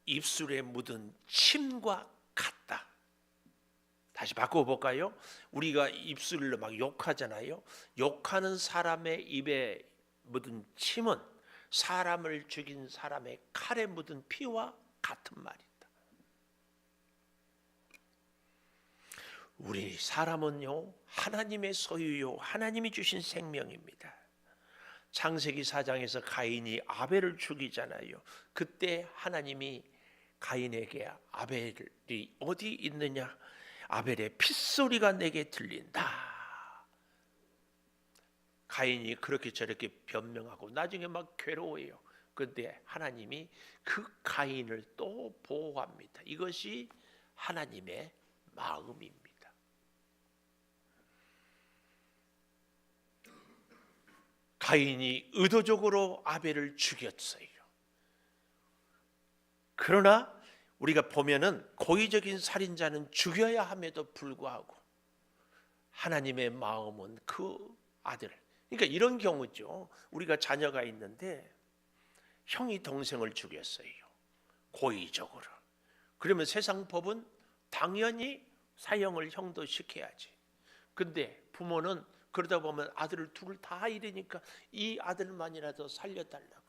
입술에 묻은 침과 같다. 다시 바꿔볼까요? 우리가 입술로 막 욕하잖아요. 욕하는 사람의 입에 묻은 침은 사람을 죽인 사람의 칼에 묻은 피와 같은 말이다. 우리 사람은요 하나님의 소유요 하나님이 주신 생명입니다. 창세기 4장에서 가인이 아벨을 죽이잖아요. 그때 하나님이 가인에게 아벨이 어디 있느냐? 아벨의 핏소리가 내게 들린다. 가인이 그렇게 저렇게 변명하고 나중에 막 괴로워해요. 그런데 하나님이 그 가인을 또 보호합니다. 이것이 하나님의 마음입니다. 가인이 의도적으로 아벨을 죽였어요. 그러나 우리가 보면은 고의적인 살인자는 죽여야 함에도 불구하고 하나님의 마음은 그 아들. 그러니까 이런 경우죠. 우리가 자녀가 있는데 형이 동생을 죽였어요. 고의적으로. 그러면 세상 법은 당연히 사형을 형도 시켜야지. 근데 부모는 그러다 보면 아들을 둘을 다 잃으니까 이 아들만이라도 살려달라고.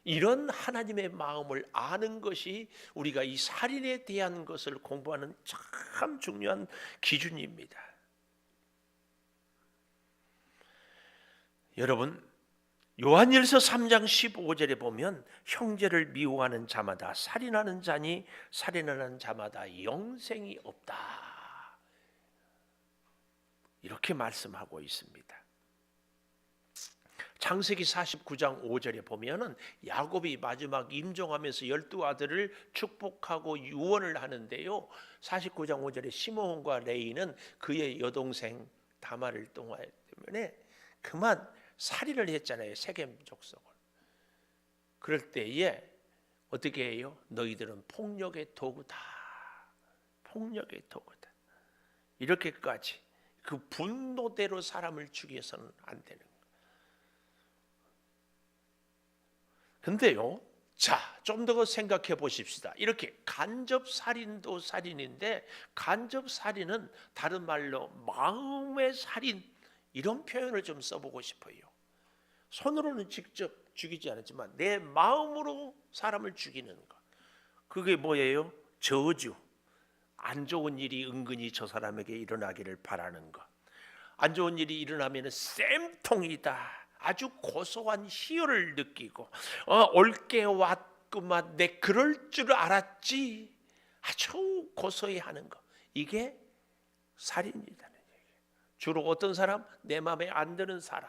이런 하나님의 마음을 아는 것이 우리가 이 살인에 대한 것을 공부하는 참 중요한 기준입니다. 여러분 요한일서 3장 15절에 보면 형제를 미워하는 자마다 살인하는 자니 살인하는 자마다 영생이 없다. 이렇게 말씀하고 있습니다. 창세기 49장 5절에 보면은 야곱이 마지막 임종하면서 12아들을 축복하고 유언을 하는데요. 49장 5절에 시므온과 레이는 그의 여동생 다말을 동하였기 때문에 그만 살인을 했잖아요. 세겜 족속을. 그럴 때에 어떻게 해요? 너희들은 폭력의 도구다. 폭력의 도구다. 이렇게까지 그 분노대로 사람을 죽여서는 안 되는 거예요. 근데요, 자, 좀 더 생각해 보십시다. 이렇게 간접살인도 살인인데, 간접살인은 다른 말로 마음의 살인, 이런 표현을 좀 써보고 싶어요. 손으로는 직접 죽이지 않았지만 내 마음으로 사람을 죽이는 것. 그게 뭐예요? 저주. 안 좋은 일이 은근히 저 사람에게 일어나기를 바라는 것. 안 좋은 일이 일어나면 쌤통이다. 아주 고소한 희열을 느끼고 올게 왔구만, 내 그럴 줄 알았지. 아주 고소히 하는 것. 이게 살인이라는 얘기예요. 주로 어떤 사람? 내 마음에 안 드는 사람.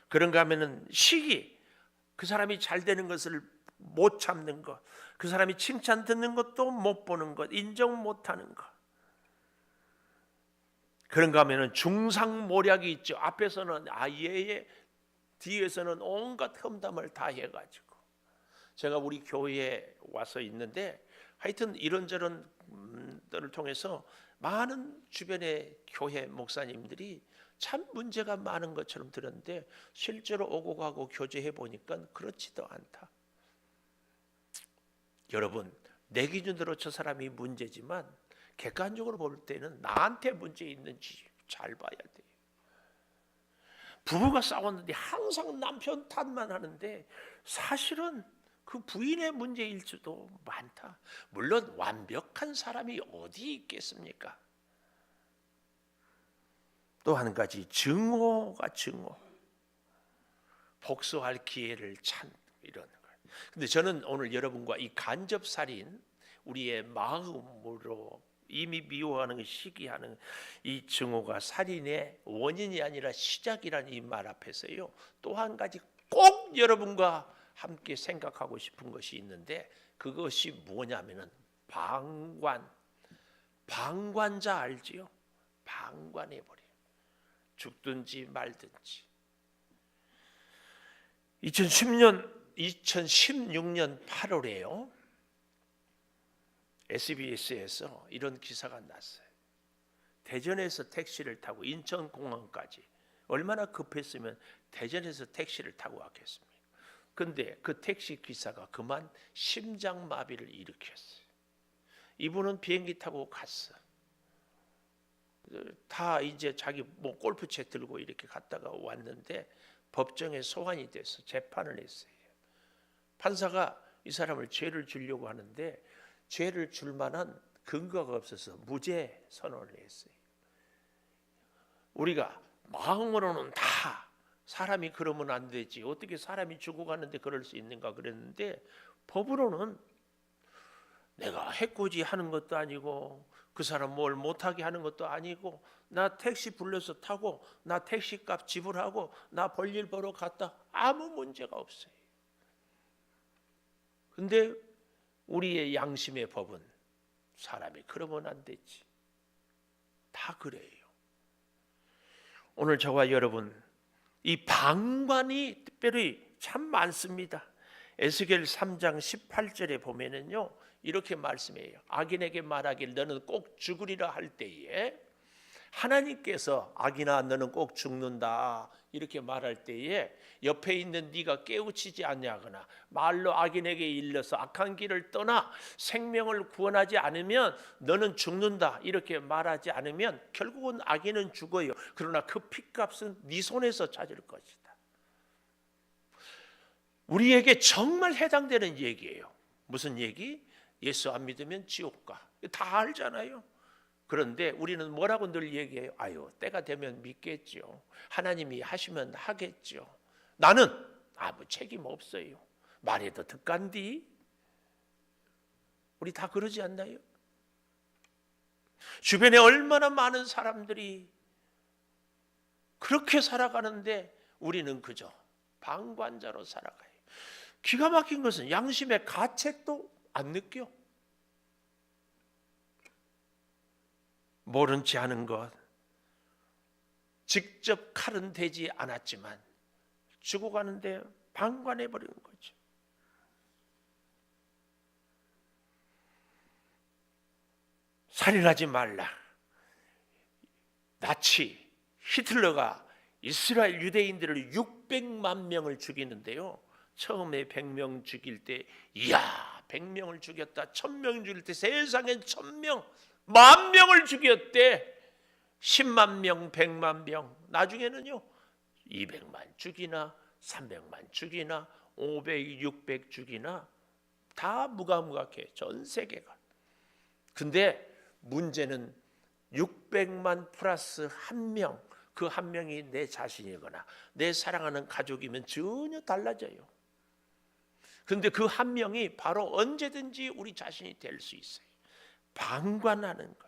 그런가 하면은 시기. 그 사람이 잘 되는 것을 못 참는 것. 그 사람이 칭찬 듣는 것도 못 보는 것. 인정 못하는 것. 그런가 하면은 중상모략이 있죠. 앞에서는 아예에, 뒤에서는 온갖 험담을 다 해가지고. 제가 우리 교회에 와서 있는데 하여튼 이런저런 들을 통해서 많은 주변의 교회 목사님들이 참 문제가 많은 것처럼 들었는데 실제로 오고 가고 교제해 보니까 그렇지도 않다. 여러분, 내 기준으로 저 사람이 문제지만 객관적으로 볼 때는 나한테 문제 있는지 잘 봐야 돼요. 부부가 싸웠는데 항상 남편 탓만 하는데 사실은 그 부인의 문제일 수도 많다. 물론 완벽한 사람이 어디 있겠습니까? 또 한 가지, 증오가 증오. 복수할 기회를 찬 이런 거예요. 근데 저는 오늘 여러분과 이 간접살인, 우리의 마음으로 이미 미워하는, 시기하는 이 증오가 살인의 원인이 아니라 시작이라는 이 말 앞에서요, 또 한 가지 꼭 여러분과 함께 생각하고 싶은 것이 있는데, 그것이 뭐냐면은 방관자 알지요? 방관해버려요. 죽든지 말든지. 2016년 8월에요. SBS에서 이런 기사가 났어요. 대전에서 택시를 타고 인천공항까지, 얼마나 급했으면 대전에서 택시를 타고 왔겠습니까? 근데 그 택시 기사가 그만 심장마비를 일으켰어요. 이분은 비행기 타고 갔어. 다 이제 자기 뭐 골프채 들고 이렇게 갔다가 왔는데 법정에 소환이 돼서 재판을 했어요. 판사가 이 사람을 죄를 주려고 하는데 죄를 줄 만한 근거가 없어서 무죄 선언을 했어요. 우리가 마음으로는 다 사람이 그러면 안 되지, 어떻게 사람이 죽어가는데 그럴 수 있는가 그랬는데, 법으로는 내가 해코지 하는 것도 아니고 그 사람 뭘 못하게 하는 것도 아니고, 나 택시 불러서 타고 나 택시값 지불하고 나 볼일 보러 갔다, 아무 문제가 없어요. 근데 우리의 양심의 법은 사람이 그러면 안 되지, 다 그래요. 오늘 저와 여러분, 이 방관이 특별히 참 많습니다. 에스겔 3장 18절에 보면은요, 이렇게 말씀해요. 악인에게 말하길 너는 꼭 죽으리라 할 때에, 하나님께서 악인아 너는 꼭 죽는다 이렇게 말할 때에 옆에 있는 네가 깨우치지 아니하거나 말로 악인에게 일러서 악한 길을 떠나 생명을 구원하지 않으면 너는 죽는다 이렇게 말하지 않으면 결국은 악인은 죽어요. 그러나 그 핏값은 네 손에서 찾을 것이다. 우리에게 정말 해당되는 얘기예요. 무슨 얘기? 예수 안 믿으면 지옥 가. 다 알잖아요. 그런데 우리는 뭐라고 늘 얘기해요? 아유, 때가 되면 믿겠죠. 하나님이 하시면 하겠죠. 나는 아무 책임 없어요. 말해도 듣간디. 우리 다 그러지 않나요? 주변에 얼마나 많은 사람들이 그렇게 살아가는데 우리는 그저 방관자로 살아가요. 기가 막힌 것은 양심의 가책도 안 느껴. 모른 체 하는 것, 직접 칼은 되지 않았지만 죽어가는데 방관해 버리는 거죠. 살인하지 말라. 나치 히틀러가 이스라엘 유대인들을 600만 명을 죽이는데요, 처음에 100명 죽일 때 이야 100명을 죽였다, 1000명 죽일 때 세상엔 1000명, 10,000명을 죽였대. 10만 명, 100만 명, 나중에는요 200만 죽이나 300만 죽이나 500, 600 죽이나 다 무감각해, 전 세계가. 근데 문제는 600만 플러스 1명, 그 1명이 내 자신이거나 내 사랑하는 가족이면 전혀 달라져요. 근데 그 1명이 바로 언제든지 우리 자신이 될 수 있어요. 방관하는 것.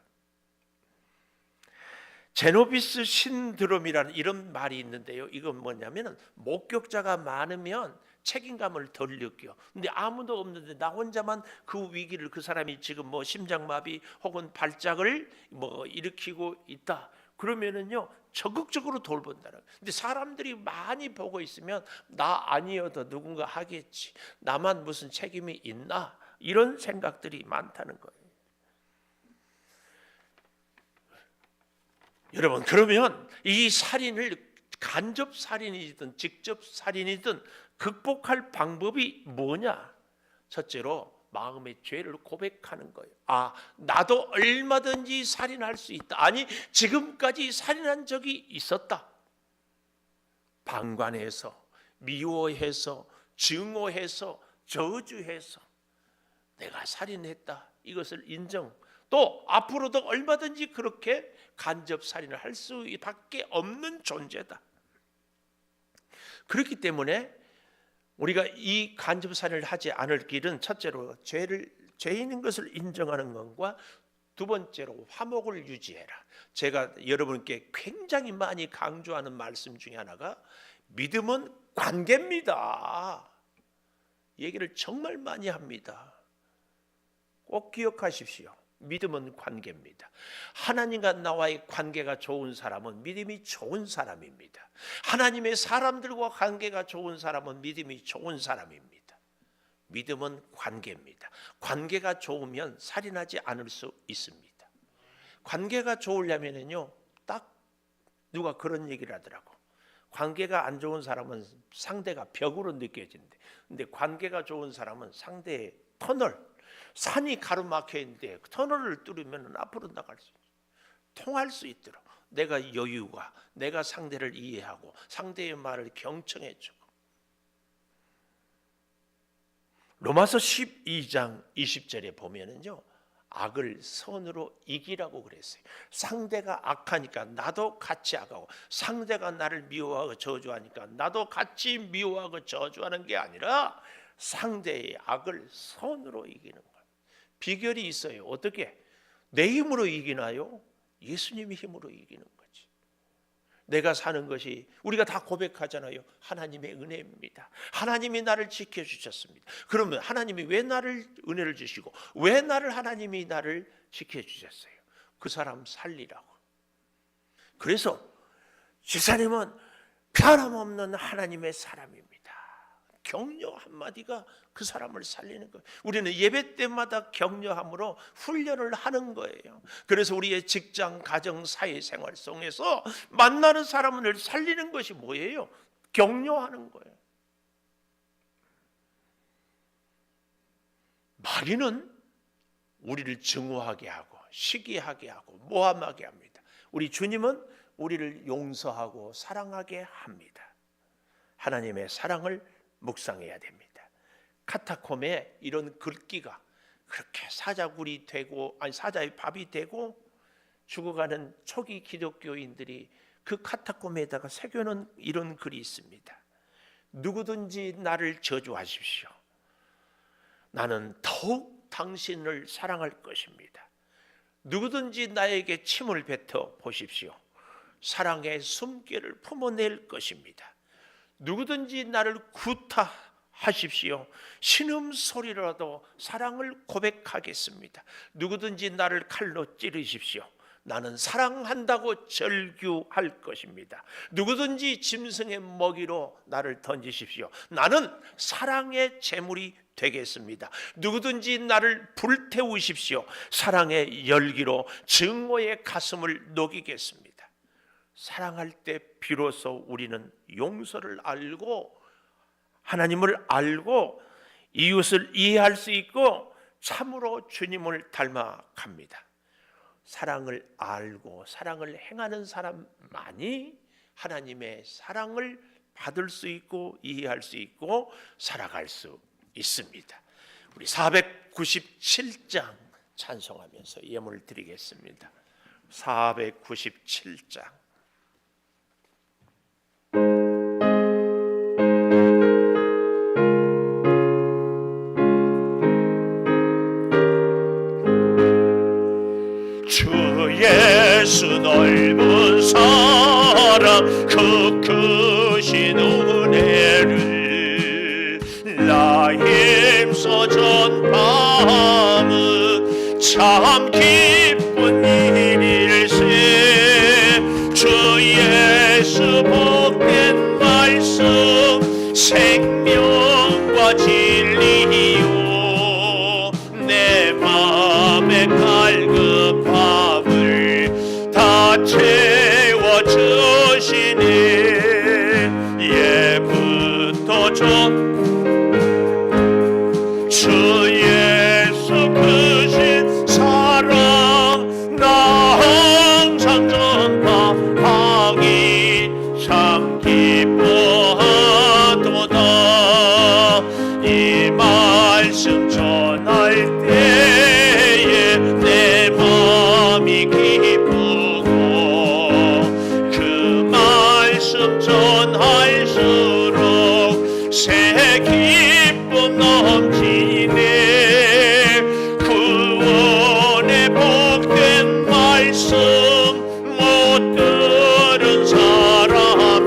제노비스 신드롬이라는 이런 말이 있는데요, 이건 뭐냐면 목격자가 많으면 책임감을 덜 느껴. 근데 아무도 없는데 나 혼자만 그 위기를, 그 사람이 지금 뭐 심장마비 혹은 발작을 뭐 일으키고 있다, 그러면은요 적극적으로 돌본다는. 근데 사람들이 많이 보고 있으면 나 아니어도 누군가 하겠지, 나만 무슨 책임이 있나, 이런 생각들이 많다는 거예요. 여러분, 그러면 이 살인을 간접 살인이든 직접 살인이든 극복할 방법이 뭐냐? 첫째로 마음의 죄를 고백하는 거예요. 아, 나도 얼마든지 살인할 수 있다. 아니, 지금까지 살인한 적이 있었다. 방관해서, 미워해서, 증오해서, 저주해서 내가 살인했다, 이것을 인정. 또 앞으로도 얼마든지 그렇게 간접 살인을 할 수밖에 없는 존재다. 그렇기 때문에 우리가 이 간접 살인을 하지 않을 길은 첫째로 죄인인 것을 인정하는 것과 두 번째로 화목을 유지해라. 제가 여러분께 굉장히 많이 강조하는 말씀 중에 하나가 믿음은 관계입니다. 얘기를 정말 많이 합니다. 꼭 기억하십시오. 믿음은 관계입니다. 하나님과 나와의 관계가 좋은 사람은 믿음이 좋은 사람입니다. 하나님의 사람들과 관계가 좋은 사람은 믿음이 좋은 사람입니다. 믿음은 관계입니다. 관계가 좋으면 살인하지 않을 수 있습니다. 관계가 좋으려면요, 딱 누가 그런 얘기를 하더라고. 관계가 안 좋은 사람은 상대가 벽으로 느껴진대. 근데 관계가 좋은 사람은 상대의 터널, 산이 가로막혀 있는데 터널을 뚫으면 앞으로 나갈 수 있어요. 통할 수 있도록 내가 여유가, 내가 상대를 이해하고 상대의 말을 경청해주고. 로마서 12장 20절에 보면은요, 악을 선으로 이기라고 그랬어요. 상대가 악하니까 나도 같이 악하고, 상대가 나를 미워하고 저주하니까 나도 같이 미워하고 저주하는 게 아니라 상대의 악을 선으로 이기는 거예요. 비결이 있어요. 어떻게? 내 힘으로 이기나요? 예수님의 힘으로 이기는 거지. 내가 사는 것이, 우리가 다 고백하잖아요. 하나님의 은혜입니다. 하나님이 나를 지켜주셨습니다. 그러면 하나님이 왜 나를 은혜를 주시고 왜 하나님이 나를 지켜주셨어요? 그 사람 살리라고. 그래서 지사님은 변함없는 하나님의 사람입니다. 격려 한마디가 그 사람을 살리는 거예요. 우리는 예배 때마다 격려함으로 훈련을 하는 거예요. 그래서 우리의 직장, 가정, 사회생활 속에서 만나는 사람을 살리는 것이 뭐예요? 격려하는 거예요. 마귀는 우리를 증오하게 하고 시기하게 하고 모함하게 합니다. 우리 주님은 우리를 용서하고 사랑하게 합니다. 하나님의 사랑을 묵상해야 됩니다. 카타콤에 이런 글귀가 그렇게 사자굴이 되고, 아니 사자의 밥이 되고 죽어가는 초기 기독교인들이 그 카타콤에다가 새겨놓은 이런 글이 있습니다. 누구든지 나를 저주하십시오. 나는 더욱 당신을 사랑할 것입니다. 누구든지 나에게 침을 뱉어 보십시오. 사랑의 숨결을 품어낼 것입니다. 누구든지 나를 구타하십시오. 신음소리라도 사랑을 고백하겠습니다. 누구든지 나를 칼로 찌르십시오. 나는 사랑한다고 절규할 것입니다. 누구든지 짐승의 먹이로 나를 던지십시오. 나는 사랑의 제물이 되겠습니다. 누구든지 나를 불태우십시오. 사랑의 열기로 증오의 가슴을 녹이겠습니다. 사랑할 때 비로소 우리는 용서를 알고 하나님을 알고 이웃을 이해할 수 있고 참으로 주님을 닮아갑니다. 사랑을 알고 사랑을 행하는 사람만이 하나님의 사랑을 받을 수 있고 이해할 수 있고 살아갈 수 있습니다. 우리 497장 찬송하면서 예물을 드리겠습니다. 497장. 예수 넓은 사랑 그 크신 은혜를 나 힘써 전파함은 참 기쁜 일일세. 주 예수 복된 말씀 생명과 진리요 내 맘에 갈급함을 채워주시네. 예부터 주 예수 크신 사랑 나 항상 전파하기 참 기뻐하도다. 이 말씀 전할 때에 내 마음이 전할수록 새 기쁨 넘치네. 구원의 복된 말씀 못 들은 사람이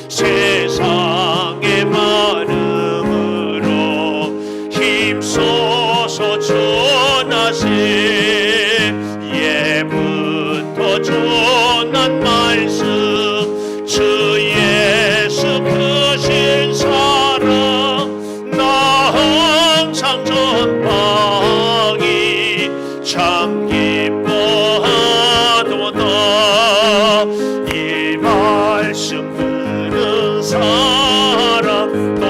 세상의 많음으로 힘써서 전하세. 예부터 전한 말씀 주 예수 크신 사랑 나 항상 전파하기 참 기뻐하도다. 이 말씀 듣는 사람 또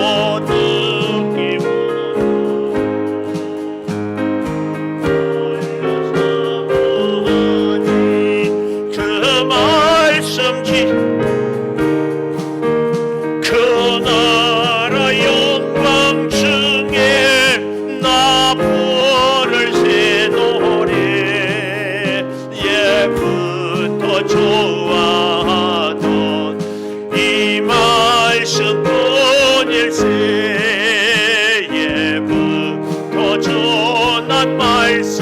듣기고 그 말씀 그 나라 영광 중에 나 부를 새 노래. 예부터 좋아하던 이 말씀뿐일세. 예부터 전한 말씀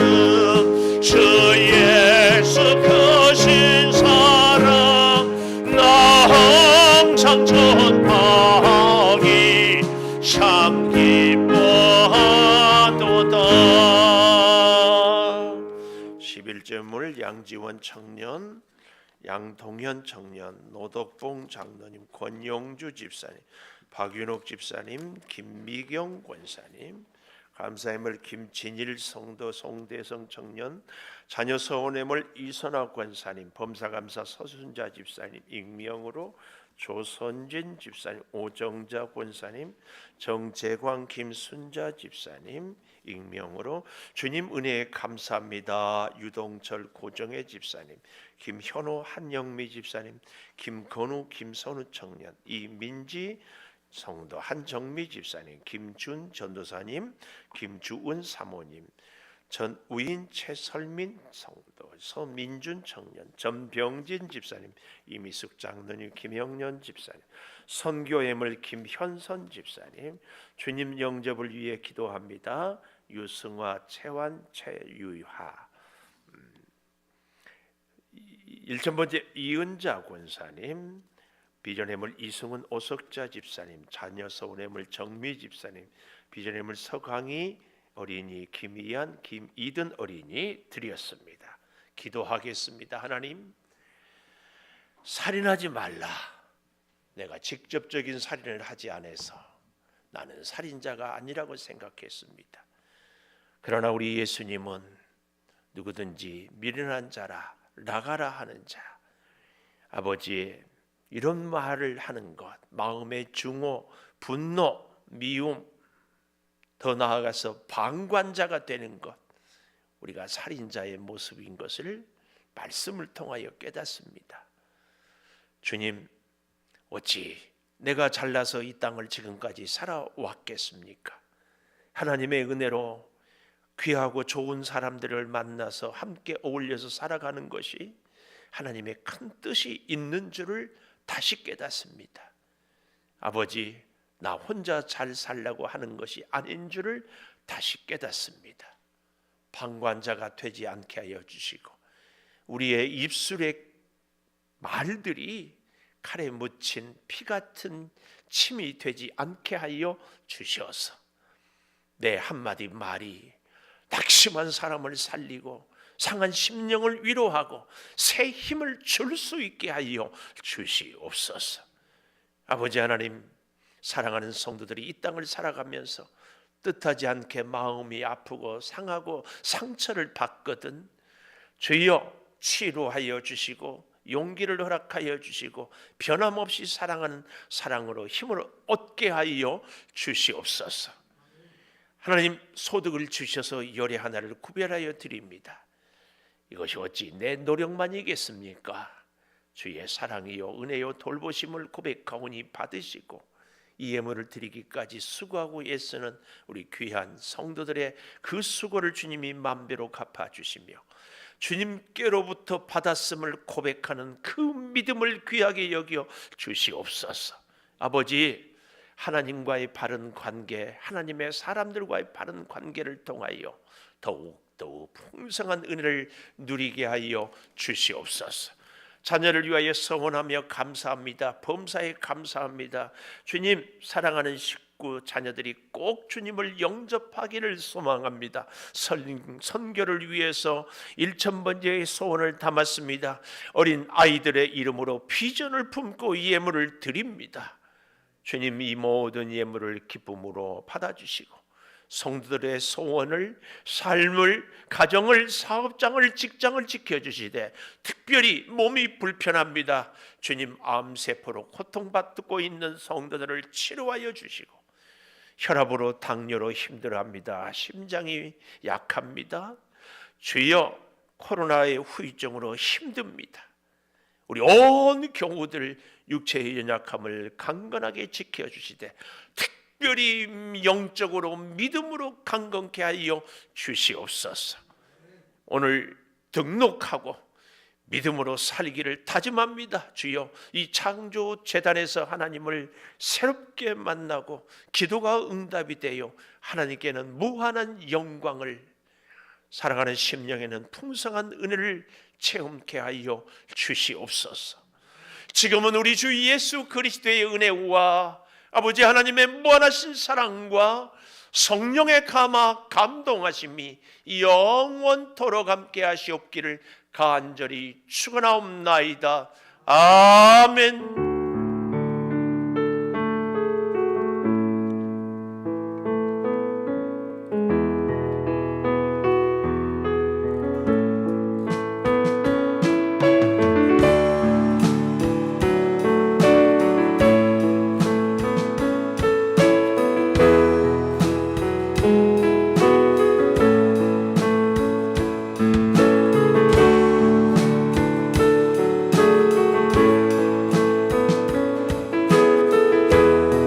주 예수 크신 사랑 나 항상 전파하기 참 기뻐하도다. 11제물 양지원 청년, 양동현 청년, 노덕봉 장로님, 권용주 집사님, 박윤옥 집사님, 김미경 권사님, 감사의물 김진일 성도 송대성 청년, 자녀 서원의물 이선화 권사님, 범사감사 서순자 집사님 익명으로, 조선진 집사님, 오정자 권사님, 정재광 김순자 집사님 익명으로, 주님 은혜에 감사합니다. 유동철 고정혜 집사님, 김현호 한영미 집사님, 김건우 김선우 청년, 이민지 성도 한정미 집사님, 김준 전도사님, 김주은 사모님, 전우인 최설민 성도, 서민준 청년, 전병진 집사님, 이미숙 장로님, 김영년 집사님, 선교예물 김현선 집사님, 주님 영접을 위해 기도합니다. 유승화, 최완, 최유하. 1,000번째 이은자 권사님, 비전의물 이승훈 오석자 집사님, 자녀 서운의물 정미 집사님, 비전의물 서강희 어린이, 김희안, 김이든 어린이 드렸습니다. 기도하겠습니다. 하나님, 살인하지 말라. 내가 직접적인 살인을 하지 않아서 나는 살인자가 아니라고 생각했습니다. 그러나 우리 예수님은 누구든지 미련한 자라 나가라 하는 자, 아버지 이런 말을 하는 것, 마음의 증오, 분노, 미움, 더 나아가서 방관자가 되는 것, 우리가 살인자의 모습인 것을 말씀을 통하여 깨닫습니다. 주님, 어찌 내가 잘나서 이 땅을 지금까지 살아왔겠습니까? 하나님의 은혜로 귀하고 좋은 사람들을 만나서 함께 어울려서 살아가는 것이 하나님의 큰 뜻이 있는 줄을 다시 깨닫습니다. 아버지, 나 혼자 잘 살려고 하는 것이 아닌 줄을 다시 깨닫습니다. 방관자가 되지 않게 하여 주시고 우리의 입술의 말들이 칼에 묻힌 피 같은 침이 되지 않게 하여 주셔서 내 한마디 말이 낙심한 사람을 살리고 상한 심령을 위로하고 새 힘을 줄 수 있게 하여 주시옵소서. 아버지 하나님, 사랑하는 성도들이 이 땅을 살아가면서 뜻하지 않게 마음이 아프고 상하고 상처를 받거든 주여 치료하여 주시고 용기를 허락하여 주시고 변함없이 사랑하는 사랑으로 힘을 얻게 하여 주시옵소서. 하나님, 소득을 주셔서 열의 하나를 구별하여 드립니다. 이것이 어찌 내 노력만이겠습니까? 주의 사랑이요 은혜요 돌보심을 고백하오니 받으시고 이 예물을 드리기까지 수고하고 애쓰는 우리 귀한 성도들의 그 수고를 주님이 만배로 갚아주시며 주님께로부터 받았음을 고백하는 그 믿음을 귀하게 여겨 주시옵소서. 아버지, 하나님과의 바른 관계, 하나님의 사람들과의 바른 관계를 통하여 더욱 풍성한 은혜를 누리게 하여 주시옵소서. 자녀를 위하여 성원하며 감사합니다. 범사에 감사합니다. 주님, 사랑하는 식구 자녀들이 꼭 주님을 영접하기를 소망합니다. 선교를 위해서 1,000번째의 소원을 담았습니다. 어린 아이들의 이름으로 비전을 품고 이 예물을 드립니다. 주님, 이 모든 예물을 기쁨으로 받아주시고 성도들의 소원을, 삶을, 가정을, 사업장을, 직장을 지켜주시되 특별히 몸이 불편합니다. 주님, 암세포로 고통받고 있는 성도들을 치료하여 주시고 혈압으로 당뇨로 힘들어합니다. 심장이 약합니다. 주여, 코로나의 후유증으로 힘듭니다. 우리 온 교우들 육체의 연약함을 강건하게 지켜주시되 특별히 영적으로 믿음으로 강건케 하여 주시옵소서. 오늘 등록하고 믿음으로 살기를 다짐합니다. 주여, 이 창조 재단에서 하나님을 새롭게 만나고 기도가 응답이 되어 하나님께는 무한한 영광을, 사랑하는 심령에는 풍성한 은혜를 체험케 하여 주시옵소서. 지금은 우리 주 예수 그리스도의 은혜와 아버지 하나님의 무한하신 사랑과 성령의 감동하심이 영원토록 함께 하시옵기를 간절히 축원하옵나이다. 아멘.